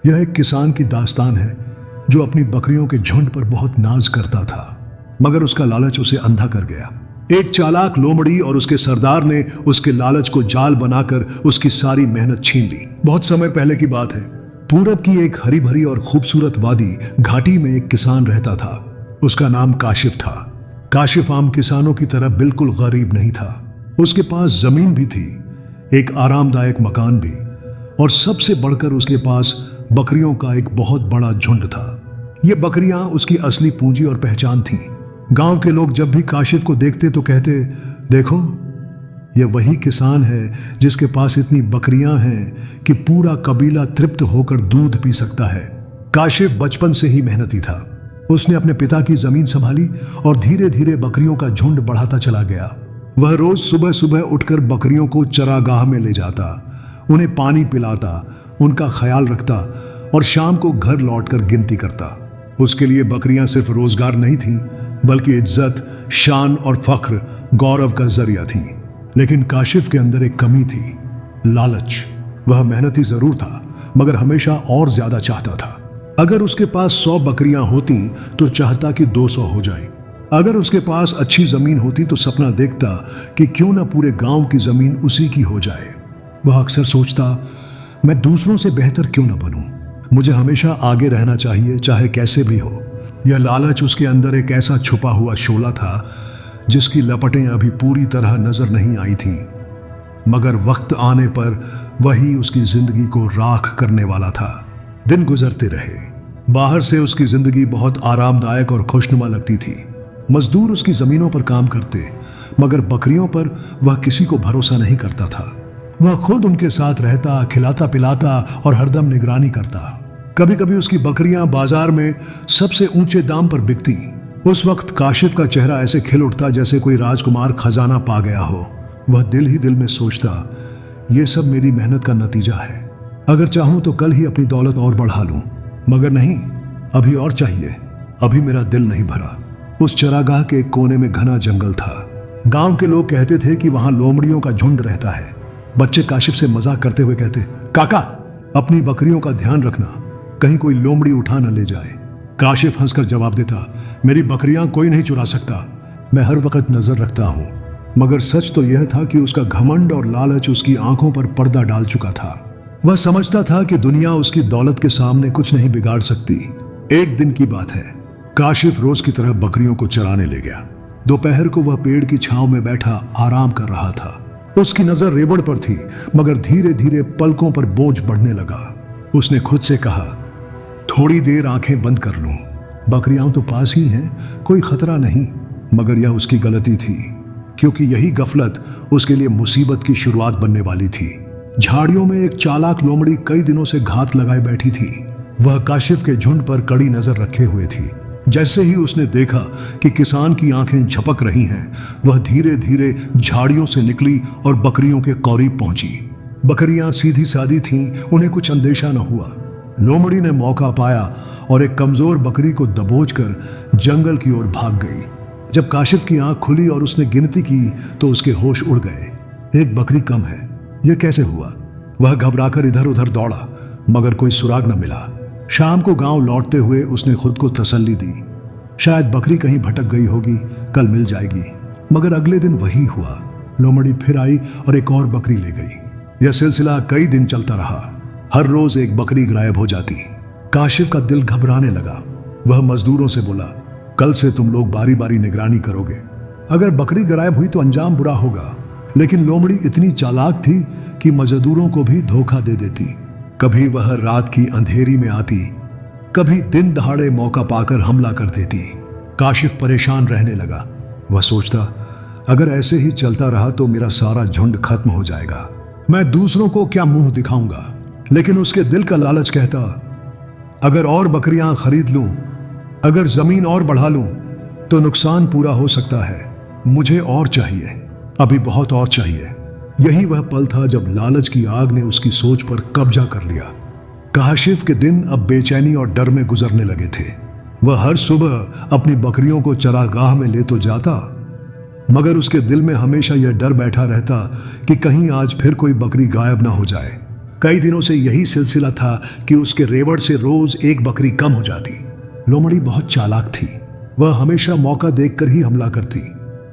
यह एक किसान की दास्तान है जो अपनी बकरियों के झुंड पर बहुत नाज करता था, मगर उसका लालच उसे अंधा कर गया। एक चालाक लोमड़ी और उसके सरदार ने उसके लालच को जाल बनाकर उसकी सारी मेहनत छीन ली। बहुत समय पहले की बात है। पूरब की एक हरी भरी और खूबसूरत वादी घाटी में एक किसान रहता था। उसका नाम काशिफ था। काशिफ आम किसानों की तरह बिल्कुल गरीब नहीं था। उसके पास जमीन भी थी, एक आरामदायक मकान भी, और सबसे बढ़कर उसके पास बकरियों का एक बहुत बड़ा झुंड था। ये बकरियां उसकी असली पूंजी और पहचान थीं। गांव के लोग जब भी काशिफ को देखते तो कहते, देखो, ये वही किसान है जिसके पास इतनी बकरियां हैं कि पूरा कबीला तृप्त होकर दूध पी सकता है। काशिफ बचपन से ही मेहनती था। उसने अपने पिता की जमीन संभाली और धीरे धीरे बकरियों का झुंड बढ़ाता चला गया। वह रोज सुबह सुबह उठकर बकरियों को चरागाह में ले जाता, उन्हें पानी पिलाता, उनका ख्याल रखता और शाम को घर लौटकर गिनती करता। उसके लिए बकरियां सिर्फ रोजगार नहीं थीं, बल्कि इज्जत, शान और फख्र, गौरव का जरिया थीं। लेकिन काशिफ के अंदर एक कमी थी, लालच। वह मेहनती जरूर था, मगर हमेशा और ज्यादा चाहता था। अगर उसके पास 100 बकरियां होती तो चाहता कि 200 हो जाए। अगर उसके पास अच्छी जमीन होती तो सपना देखता कि क्यों न पूरे गांव की जमीन उसी की हो जाए। वह अक्सर सोचता, मैं दूसरों से बेहतर क्यों न बनूं, मुझे हमेशा आगे रहना चाहिए, चाहे कैसे भी हो। यह लालच उसके अंदर एक ऐसा छुपा हुआ शोला था जिसकी लपटें अभी पूरी तरह नजर नहीं आई थीं, मगर वक्त आने पर वही उसकी जिंदगी को राख करने वाला था। दिन गुजरते रहे। बाहर से उसकी जिंदगी बहुत आरामदायक और खुशनुमा लगती थी। मजदूर उसकी जमीनों पर काम करते, मगर बकरियों पर वह किसी को भरोसा नहीं करता था। वह खुद उनके साथ रहता, खिलाता पिलाता और हरदम निगरानी करता। कभी कभी उसकी बकरियां बाजार में सबसे ऊंचे दाम पर बिकती। उस वक्त काशिफ का चेहरा ऐसे खिल उठता जैसे कोई राजकुमार खजाना पा गया हो। वह दिल ही दिल में सोचता, ये सब मेरी मेहनत का नतीजा है। अगर चाहूं तो कल ही अपनी दौलत और बढ़ा लूं, मगर नहीं, अभी और चाहिए। अभी मेरा दिल नहीं भरा। उस चरागाह के एक कोने में घना जंगल था। गांव के लोग कहते थे कि वहां लोमड़ियों का झुंड रहता है। बच्चे काशिफ से मजाक करते हुए कहते, काका, अपनी बकरियों का ध्यान रखना, कहीं कोई लोमड़ी उठा न ले जाए। काशिफ हंसकर जवाब देता, मेरी बकरियां कोई नहीं चुरा सकता, मैं हर वक्त नजर रखता हूं। मगर सच तो यह था कि उसका घमंड और लालच उसकी आंखों पर पर्दा डाल चुका था। वह समझता था कि दुनिया उसकी दौलत के सामने कुछ नहीं बिगाड़ सकती। एक दिन की बात है, काशिफ रोज की तरह बकरियों को चराने ले गया। दोपहर को वह पेड़ की छांव में बैठा आराम कर रहा था। उसकी नजर रेवड़ पर थी, मगर धीरे धीरे पलकों पर बोझ बढ़ने लगा। उसने खुद से कहा, थोड़ी देर आंखें बंद कर लूं, बकरियां तो पास ही हैं, कोई खतरा नहीं। मगर यह उसकी गलती थी, क्योंकि यही गफलत उसके लिए मुसीबत की शुरुआत बनने वाली थी। झाड़ियों में एक चालाक लोमड़ी कई दिनों से घात लगाए बैठी थी। वह काशिफ के झुंड पर कड़ी नजर रखे हुए थी। जैसे ही उसने देखा कि किसान की आंखें झपक रही हैं, वह धीरे धीरे झाड़ियों से निकली और बकरियों के करीब पहुंची। बकरियां सीधी सादी थीं, उन्हें कुछ अंदेशा न हुआ। लोमड़ी ने मौका पाया और एक कमजोर बकरी को दबोचकर जंगल की ओर भाग गई। जब काशिफ की आंख खुली और उसने गिनती की तो उसके होश उड़ गए। एक बकरी कम है, यह कैसे हुआ? वह घबराकर इधर उधर दौड़ा, मगर कोई सुराग न मिला। शाम को गांव लौटते हुए उसने खुद को तसल्ली दी, शायद बकरी कहीं भटक गई होगी, कल मिल जाएगी। मगर अगले दिन वही हुआ। लोमड़ी फिर आई और एक और बकरी ले गई। यह सिलसिला कई दिन चलता रहा। हर रोज एक बकरी गायब हो जाती। काशिफ का दिल घबराने लगा। वह मजदूरों से बोला, कल से तुम लोग बारी बारी निगरानी करोगे। अगर बकरी गायब हुई तो अंजाम बुरा होगा। लेकिन लोमड़ी इतनी चालाक थी कि मजदूरों को भी धोखा दे देती। कभी वह रात की अंधेरी में आती, कभी दिन दहाड़े मौका पाकर हमला कर देती। काशिफ परेशान रहने लगा। वह सोचता, अगर ऐसे ही चलता रहा तो मेरा सारा झुंड खत्म हो जाएगा। मैं दूसरों को क्या मुंह दिखाऊंगा? लेकिन उसके दिल का लालच कहता, अगर और बकरियां खरीद लूं, अगर जमीन और बढ़ा लूं, तो नुकसान पूरा हो सकता है। मुझे और चाहिए, अभी बहुत और चाहिए। यही वह पल था जब लालच की आग ने उसकी सोच पर कब्जा कर लिया। काशिफ के दिन अब बेचैनी और डर में गुजरने लगे थे। वह हर सुबह अपनी बकरियों को चरागाह में ले तो जाता, मगर उसके दिल में हमेशा यह डर बैठा रहता कि कहीं आज फिर कोई बकरी गायब ना हो जाए। कई दिनों से यही सिलसिला था कि उसके रेवड़ से रोज एक बकरी कम हो जाती। लोमड़ी बहुत चालाक थी। वह हमेशा मौका देखकर ही हमला करती।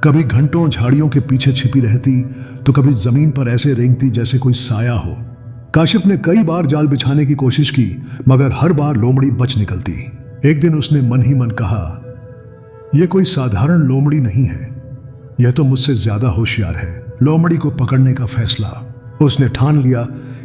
कभी घंटों झाड़ियों के पीछे छिपी रहती तो कभी जमीन पर ऐसे रेंगती जैसे कोई साया हो। काशिफ ने कई बार जाल बिछाने की कोशिश की, मगर हर बार लोमड़ी बच निकलती। एक दिन उसने मन ही मन कहा, यह कोई साधारण लोमड़ी नहीं है, यह तो मुझसे ज्यादा होशियार है। लोमड़ी को पकड़ने का फैसला। उसने ठान लिया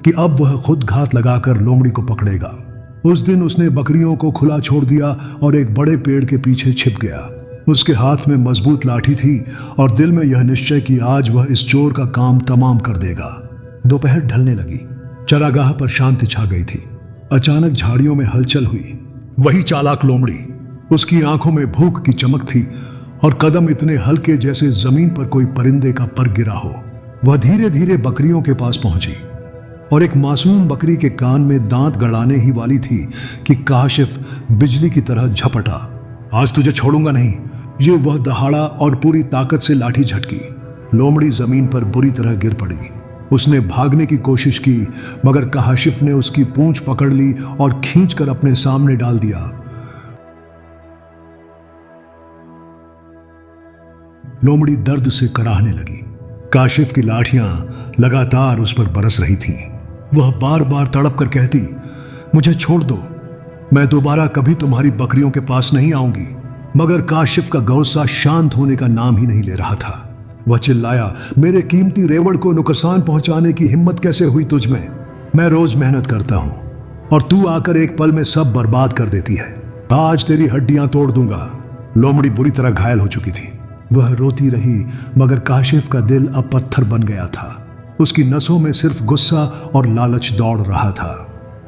कि अब वह खुद घात लगाकर लोमड़ी को पकड़ेगा। उस दिन उसने बकरियों को खुला छोड़ दिया और एक बड़े पेड़ के पीछे छिप गया। उसके हाथ में मजबूत लाठी थी और दिल में यह निश्चय कि आज वह इस चोर का काम तमाम कर देगा। दोपहर ढलने लगी। चरागाह पर शांति छा गई थी। अचानक झाड़ियों में हलचल हुई। वही चालाक लोमड़ी। उसकी आंखों में भूख की चमक थी और कदम इतने हल्के जैसे जमीन पर कोई परिंदे का पर गिरा हो। वह धीरे धीरे बकरियों के पास पहुंची और एक मासूम बकरी के कान में दांत गड़ाने ही वाली थी कि काशिफ बिजली की तरह झपटा। आज तुझे छोड़ूंगा नहीं। ये वह दहाड़ा और पूरी ताकत से लाठी झटकी। लोमड़ी जमीन पर बुरी तरह गिर पड़ी। उसने भागने की कोशिश की, मगर काशिफ ने उसकी पूंछ पकड़ ली और खींचकर अपने सामने डाल दिया। लोमड़ी दर्द से कराहने लगी। काशिफ की लाठियां लगातार उस पर बरस रही थीं। वह बार बार तड़प कर कहती, मुझे छोड़ दो, मैं दोबारा कभी तुम्हारी बकरियों के पास नहीं आऊंगी। मगर काशिफ का गुस्सा शांत होने का नाम ही नहीं ले रहा था। वह चिल्लाया, मेरे कीमती रेवड़ को नुकसान पहुंचाने की हिम्मत कैसे हुई तुझ में? मैं रोज मेहनत करता हूं और तू आकर एक पल में सब बर्बाद कर देती है। आज तेरी हड्डियां तोड़ दूंगा। लोमड़ी बुरी तरह घायल हो चुकी थी। वह रोती रही, मगर काशिफ का दिल अब पत्थर बन गया था। उसकी नसों में सिर्फ गुस्सा और लालच दौड़ रहा था।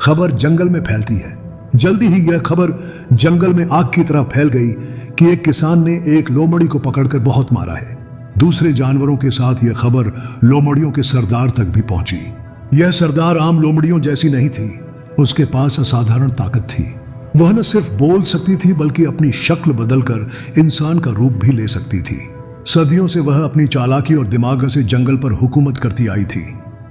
खबर जंगल में फैलती है। जल्दी ही यह खबर जंगल में आग की तरह फैल गई कि एक किसान ने एक लोमड़ी को पकड़कर बहुत मारा है। दूसरे जानवरों के साथ यह खबर लोमड़ियों के सरदार तक भी पहुंची। यह सरदार आम लोमड़ियों जैसी नहीं थी। उसके पास असाधारण ताकत थी। वह न सिर्फ बोल सकती थी बल्कि अपनी शक्ल बदलकर इंसान का रूप भी ले सकती थी। सदियों से वह अपनी चालाकी और दिमाग से जंगल पर हुकूमत करती आई थी।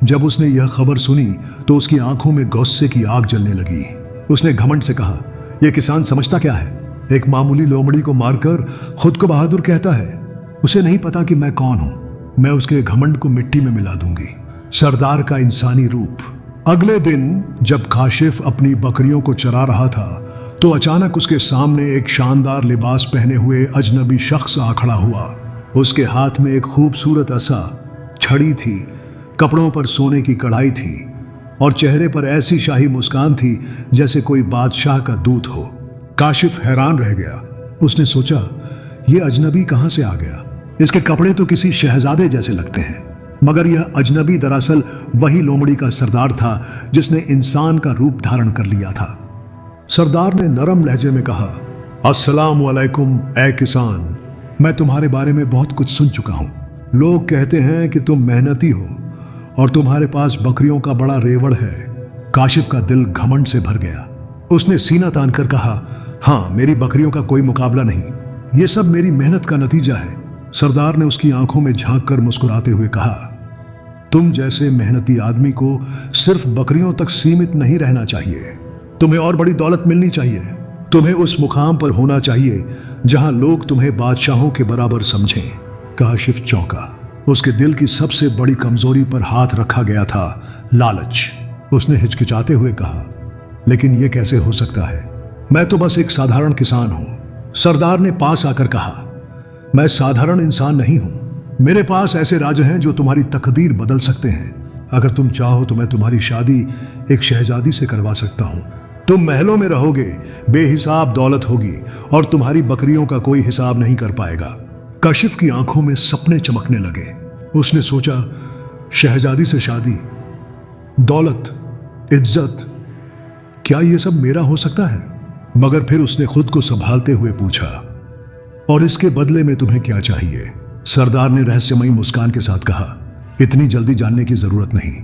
जब उसने यह खबर सुनी तो उसकी आंखों में गुस्से की आग जलने लगी। उसने घमंड से कहा, यह किसान समझता क्या है? एक मामूली लोमड़ी को मारकर खुद को बहादुर कहता है। उसे नहीं पता कि मैं कौन हूं। मैं उसके घमंड को मिट्टी में मिला दूंगी। सरदार का इंसानी रूप। अगले दिन जब काशिफ अपनी बकरियों को चरा रहा था तो अचानक उसके सामने एक शानदार लिबास पहने हुए अजनबी शख्स आ खड़ा हुआ। उसके हाथ में एक खूबसूरत असा छड़ी थी, कपड़ों पर सोने की कढ़ाई थी और चेहरे पर ऐसी शाही मुस्कान थी जैसे कोई बादशाह का दूत हो। काशिफ हैरान रह गया। उसने सोचा, यह अजनबी कहां से आ गया? इसके कपड़े तो किसी शहजादे जैसे लगते हैं। मगर यह अजनबी दरअसल वही लोमड़ी का सरदार था जिसने इंसान का रूप धारण कर लिया था। सरदार ने नरम लहजे में कहा, अस्सलाम वालेकुम ए किसान, मैं तुम्हारे बारे में बहुत कुछ सुन चुका हूं। लोग कहते हैं कि तुम मेहनती हो और तुम्हारे पास बकरियों का बड़ा रेवड़ है। काशिफ का दिल घमंड से भर गया। उसने सीना तान कर कहा, हाँ, मेरी बकरियों का कोई मुकाबला नहीं। यह सब मेरी मेहनत का नतीजा है। सरदार ने उसकी आंखों में झांक कर मुस्कुराते हुए कहा, तुम जैसे मेहनती आदमी को सिर्फ बकरियों तक सीमित नहीं रहना चाहिए। तुम्हें और बड़ी दौलत मिलनी चाहिए। तुम्हें उस मुकाम पर होना चाहिए जहां लोग तुम्हें बादशाहों के बराबर समझें। काशिफ चौंका। उसके दिल की सबसे बड़ी कमजोरी पर हाथ रखा गया था, लालच। उसने हिचकिचाते हुए कहा, लेकिन यह कैसे हो सकता है? मैं तो बस एक साधारण किसान हूं। सरदार ने पास आकर कहा, मैं साधारण इंसान नहीं हूं। मेरे पास ऐसे राजा हैं जो तुम्हारी तकदीर बदल सकते हैं। अगर तुम चाहो तो मैं तुम्हारी शादी एक शहजादी से करवा सकता हूं। तुम महलों में रहोगे, बेहिसाब दौलत होगी और तुम्हारी बकरियों का कोई हिसाब नहीं कर पाएगा। काशिफ की आंखों में सपने चमकने लगे। उसने सोचा, शहजादी से शादी, दौलत, इज्जत, क्या यह सब मेरा हो सकता है? मगर फिर उसने खुद को संभालते हुए पूछा, और इसके बदले में तुम्हें क्या चाहिए? सरदार ने रहस्यमयी मुस्कान के साथ कहा, इतनी जल्दी जानने की जरूरत नहीं,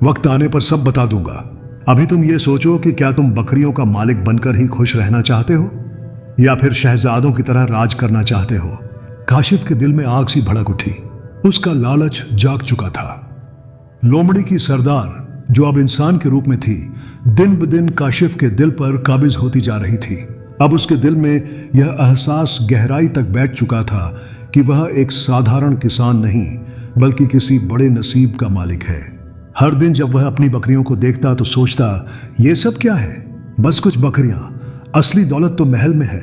वक्त आने पर सब बता दूंगा। अभी तुम ये सोचो कि क्या तुम बकरियों का मालिक बनकर ही खुश रहना चाहते हो या फिर शहजादों की तरह राज करना चाहते हो? काशिफ के दिल में आग सी भड़क उठी। उसका लालच जाग चुका था। लोमड़ी की सरदार जो अब इंसान के रूप में थी, दिन ब दिन काशिफ के दिल पर काबिज होती जा रही थी। अब उसके दिल में यह एहसास गहराई तक बैठ चुका था कि वह एक साधारण किसान नहीं बल्कि किसी बड़े नसीब का मालिक है। हर दिन जब वह अपनी बकरियों को देखता तो सोचता, ये सब क्या है? बस कुछ बकरियां। असली दौलत तो महल में है,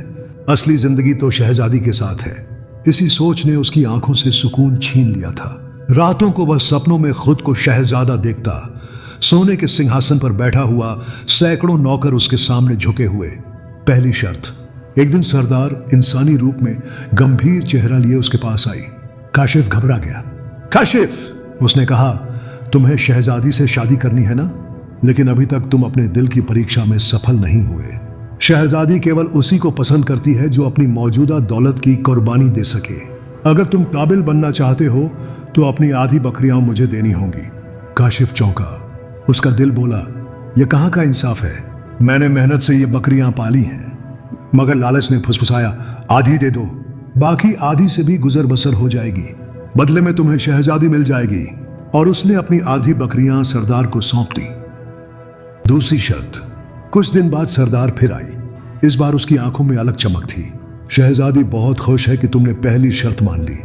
असली जिंदगी तो शहजादी के साथ है। इसी सोच ने उसकी आंखों से सुकून छीन लिया था। रातों को वह सपनों में खुद को शहजादा देखता, सोने के सिंहासन पर बैठा हुआ, सैकड़ों नौकर उसके सामने झुके हुए। पहली शर्त। एक दिन सरदार इंसानी रूप में गंभीर चेहरा लिए उसके पास आई। काशिफ घबरा गया। काशिफ, उसने कहा, तुम्हें शहजादी से शादी करनी है ना? लेकिन अभी तक तुम अपने दिल की परीक्षा में सफल नहीं हुए। शहजादी केवल उसी को पसंद करती है जो अपनी मौजूदा दौलत की कुर्बानी दे सके। अगर तुम काबिल बनना चाहते हो तो अपनी आधी बकरियां मुझे देनी होंगी। काशिफ चौंका। उसका दिल बोला, यह कहाँ का इंसाफ है? मैंने मेहनत से ये बकरियां पाली हैं। मगर लालच ने फुसफुसाया, आधी दे दो, बाकी आधी से भी गुजर बसर हो जाएगी। बदले में तुम्हें शहजादी मिल जाएगी। और उसने अपनी आधी बकरियां सरदार को सौंप दी। दूसरी शर्त। कुछ दिन बाद सरदार फिर आई। इस बार उसकी आंखों में अलग चमक थी। शहजादी बहुत खुश है कि तुमने पहली शर्त मान ली,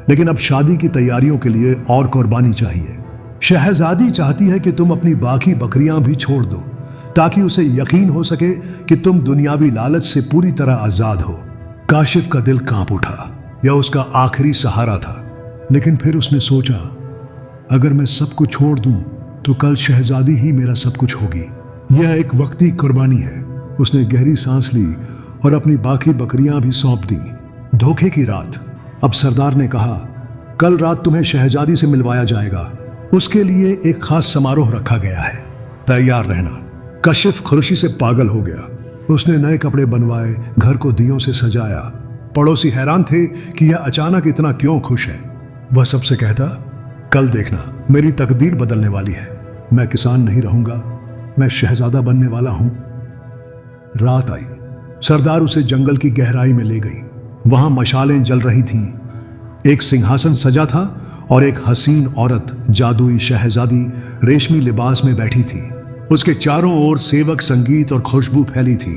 लेकिन अब शादी की तैयारियों के लिए और कुर्बानी चाहिए। शहजादी चाहती है कि तुम अपनी बाकी बकरियां भी छोड़ दो, ताकि उसे यकीन हो सके कि तुम दुनियावी लालच से पूरी तरह आजाद हो। काशिफ का दिल कांप उठा। यह उसका आखिरी सहारा था। लेकिन फिर उसने सोचा, अगर मैं सब कुछ छोड़ दूं तो कल शहजादी ही मेरा सब कुछ होगी। यह एक वक्ती कुर्बानी है। उसने गहरी सांस ली और अपनी बाकी बकरियां भी सौंप दी। धोखे की रात। अब सरदार ने कहा, कल रात तुम्हें शहजादी से मिलवाया जाएगा। उसके लिए एक खास समारोह रखा गया है, तैयार रहना। काशिफ खुशी से पागल हो गया। उसने नए कपड़े बनवाए, घर को दियों से सजाया। पड़ोसी हैरान थे कि यह अचानक इतना क्यों खुश है। वह सबसे कहता, कल देखना, मेरी तकदीर बदलने वाली है। मैं किसान नहीं रहूंगा, मैं शहजादा बनने वाला हूं। रात आई। सरदार उसे जंगल की गहराई में ले गई। वहां मशालें जल रही थीं। एक सिंहासन सजा था और एक हसीन औरत, जादुई शहजादी, रेशमी लिबास में बैठी थी। उसके चारों ओर सेवक, संगीत और खुशबू फैली थी।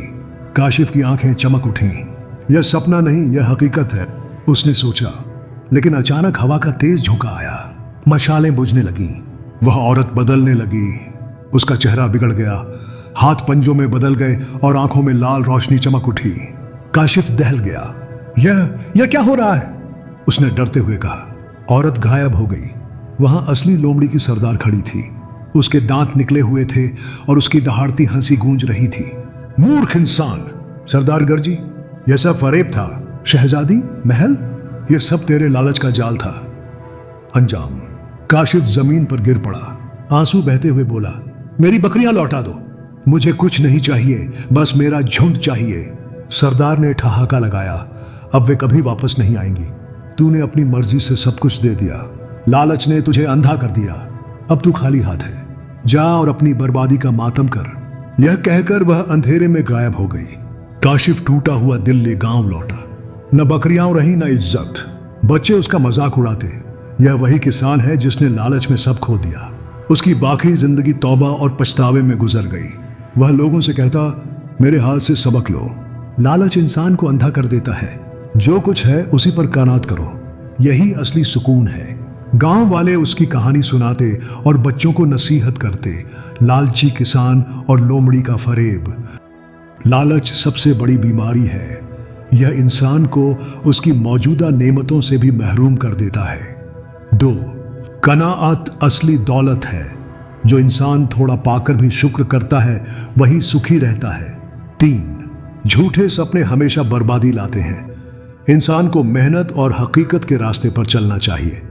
काशिफ की आंखें चमक उठीं। यह सपना नहीं, यह हकीकत है, उसने सोचा। लेकिन अचानक हवा का तेज झोंका आया। मशालें बुझने लगीं। वह औरत बदलने लगी। उसका चेहरा बिगड़ गया, हाथ पंजों में बदल गए और आंखों में लाल रोशनी चमक उठी। काशिफ दहल गया। यह क्या हो रहा है? उसने डरते हुए कहा। औरत गायब हो गई। वहां असली लोमड़ी की सरदार खड़ी थी। उसके दांत निकले हुए थे और उसकी दहाड़ती हंसी गूंज रही थी। मूर्ख इंसान, सरदार गरजी, यह सब फरेब था। शहजादी, महल, यह सब तेरे लालच का जाल था। अंजाम। काशिफ जमीन पर गिर पड़ा। आंसू बहते हुए बोला, मेरी बकरियां लौटा दो। मुझे कुछ नहीं चाहिए, बस मेरा झुंड चाहिए। सरदार ने ठहाका लगाया, अब वे कभी वापस नहीं आएंगी। तूने अपनी मर्जी से सब कुछ दे दिया। लालच ने तुझे अंधा कर दिया। अब तू खाली हाथ है। जा और अपनी बर्बादी का मातम कर। यह कहकर वह अंधेरे में गायब हो गई। काशिफ टूटा हुआ दिल ले गांव लौटा। न बकरियां रही न इज्जत। बच्चे उसका मजाक उड़ाते। यह वही किसान है जिसने लालच में सब खो दिया। उसकी बाकी जिंदगी तौबा और पछतावे में गुजर गई। वह लोगों से कहता, मेरे हाल से सबक लो। लालच इंसान को अंधा कर देता है। जो कुछ है उसी पर कानात करो, यही असली सुकून है। गांव वाले उसकी कहानी सुनाते और बच्चों को नसीहत करते। लालची किसान और लोमड़ी का फरेब। लालच सबसे बड़ी बीमारी है। यह इंसान को उसकी मौजूदा नेमतों से भी महरूम कर देता है। 2. कनाअत असली दौलत है। जो इंसान थोड़ा पाकर भी शुक्र करता है वही सुखी रहता है। 3. झूठे सपने हमेशा बर्बादी लाते हैं। इंसान को मेहनत और हकीकत के रास्ते पर चलना चाहिए।